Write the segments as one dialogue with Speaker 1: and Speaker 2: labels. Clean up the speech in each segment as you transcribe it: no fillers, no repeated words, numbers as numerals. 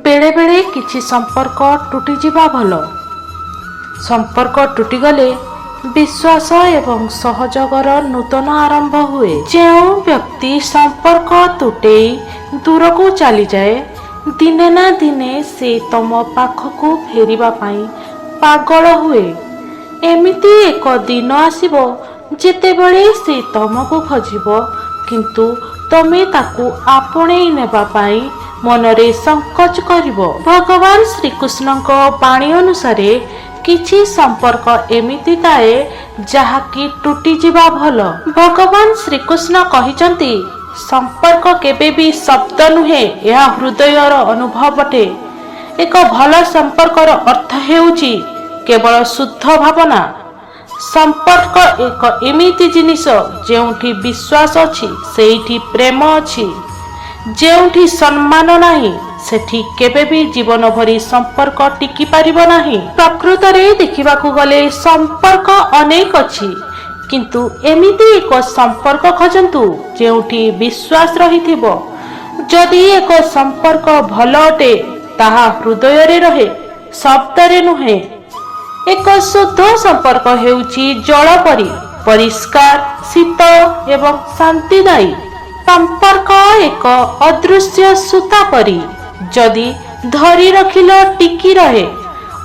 Speaker 1: बेले बेले किछि संपर्क टूटी जिबा भल। संपर्क टूटीगले विश्वास एवं सहयोगर नूतन आरंभ हुए। जो व्यक्ति संपर्क तुटे दूर को चली जाए दिने ना दिने से तम पाखकू फेरिबा पाई पागल हुए। एमिति एक दिन आसीबो जेतेबेले से तमको खोजिबो किंतु तमे ताकू आपणेई नेबा पाई मनरे संकोच करिबो। भगवान श्रीकृष्णଙ୍କ बाणी अनुसारे किछि संपर्क एमिति ताए जहाँकि टूटी जिबा भल। भगवान श्रीकृष्ण कहिचंती संपर्क केबे भी शब्द नुहे, यह हृदयर अनुभव अटे। एक भल संपर्कर अर्थ हेउची केवल शुद्ध भावना। संपर्क एक एमिति जिनिस जेउठी विश्वास अछि सेठी प्रेम अछि। जेउठी सम्मान नाही सेठी केबे भी जीवन भरी संपर्क टिकी पारिबो नाही। प्रकृत रे देखिबाकू गले संपर्क अनेक अछि किंतु एमिति एक संपर्क खोजंतु जेउठी विश्वास रहिथिबो। जदि एक संपर्क भल अटे ताहा हृदय रे रहे, शब्द रे नुहे। एक शुद्ध संपर्क हेउची जल परी परिष्कार, शीतल एवं शांतिदायी। संपर्क एक अदृश्य सूता परी जदि धरी रखिल टिकी रहे,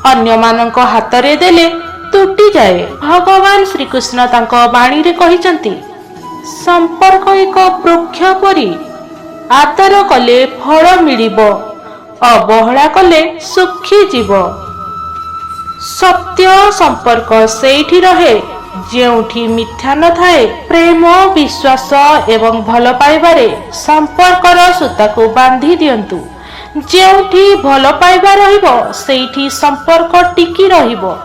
Speaker 1: अन्य मानक हाथ रे देले टूटी जाए। भगवान श्रीकृष्ण तांको बाणी रे कहिचंती संपर्क एक वृक्ष परी, आदर कले फल मिलिबो, अवहेला कले सुखी जीवो। सत्य संपर्क सेठी रहे जेउठी मिथ्या न थाए। प्रेम, विश्वास एवं भल पाइबारे संपर्कर सूता को बांधी दियंतु। जेउठी भल पाइबा रहिबो सेठी संपर्क टिकी रहिबो।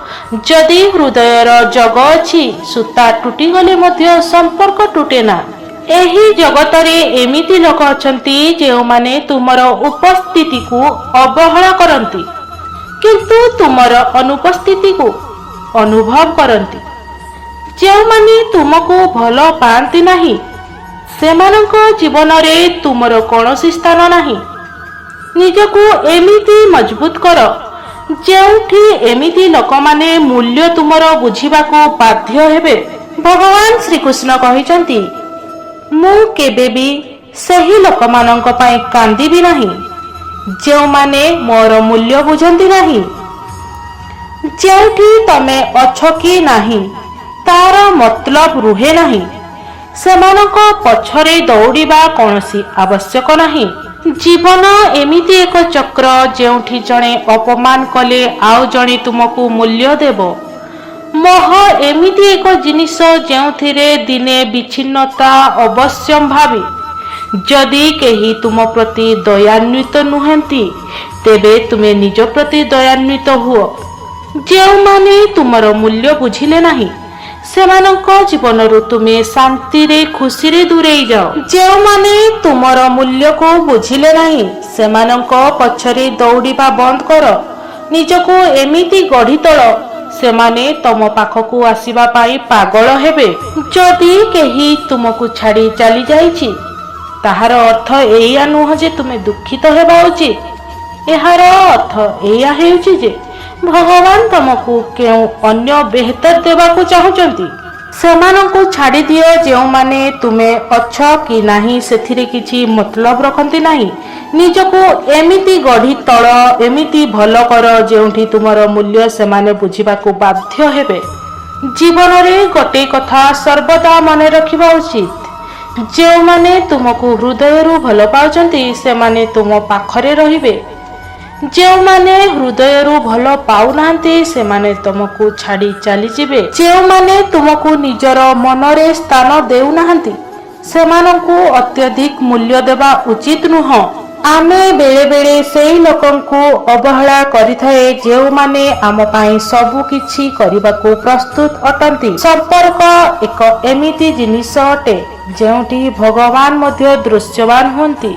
Speaker 1: जदि हृदयर जग अछि सूता टूटी गले मध्य संपर्क टूटे ना। एही जगत रे एमिति लोक अछंती जेउ माने तुमर उपस्थिति को अवहेला करंती किंतु तुमर अनुपस्थिति को अनुभव करंती। जो माने तुमको भल पांती नाही सेमानंको जीवन रे तुमर कोनोसी स्थान नाही। निजको एमिति मजबूत कर जेउठी एमिति लोक माने मूल्य तुमर बुझिबाको बाध्य हेबे। भगवान श्रीकृष्ण कहिचंती मु केबे भी सही लोक मानंक पई कांदीबी नाही जो माने मोर मूल्य बुझंती नाही। जेउठी तमे अछ कि नाही तार मतलब रुहे नाही, सेमानक पछरे दौड़िबा कोनोसी आवश्यक नाही। जीवन एमिति एक चक्र जेउठी जणे अपमान कले आउ जणे तुमको मूल्य देबो। मोह एमिति एक जिनिस जेउथिरे दिने विच्छिन्नता अवश्यंभावी। जदि केही तुम प्रति दयान्वित नुहंती तेबे तुमे निज प्रति दयान्वित हुओ। जेउ माने तुमर मूल्य बुझिले नाही सेमानक जीवनरु तुमे शांति रे खुशी रे दूरेई जाओ। जेउ माने तुमर मूल्य को बुझिले नाही सेमानक पछरे दौड़िबा बंद कर। निजको एमिति गढ़ी तोल सेमाने तम पाखकू आसीबा पाई पागल हेबे। जदि केही तुमको छाड़ी चली जाईछि ताहार अर्थ एया नुह जे तुमे दुखित हेबा उचित। एहार अर्थ एया हेउछि जे भगवान तुमको केउ अन्य बेहतर देबाकू चाहुचंती। सेमानंकु छाड़ी दियो जेउ माने तुमे अछ कि नाही सेथिरे किछि मतलब रखंती नाही। निजको एमिति गढ़ी तळ, एमिति भल कर जेउठी तुमर मूल्य सेमाने बुझिबाकू बाध्य हेबे। जीवन रे गोटे कथा सर्वदा मने रखिबा उचित जेउ माने तुमको हृदयरु भल पाउचंती सेमाने तुम पाखरे रहिबे। जेउ माने हृदयरु भल पाउनांती सेमाने तुमको छाड़ी चली जिबे। जेउ माने तुमको निजर मनरे स्थान देउ नाहंती सेमानंकु अत्यधिक मूल्य देबा उचित नुह। आमे बेले बेले सेही लोकंकु अवहेला करिथाए जेउ माने आम पाई सबु किछि करिबाकू प्रस्तुत अटंती। संपर्क एक एमिति जिनिस अटे जेउठी भगवान मध्य दृश्यवान होंती।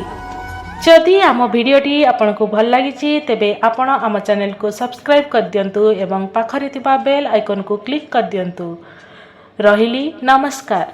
Speaker 1: जदि आम भिडियोटी आपनको भल लागिछि तेबे आपण आम चैनल को सब्सक्राइब कर दियंतु एवं पाखरे थिबा बेल आइकन को क्लिक कर दियंतु। रहिली नमस्कार।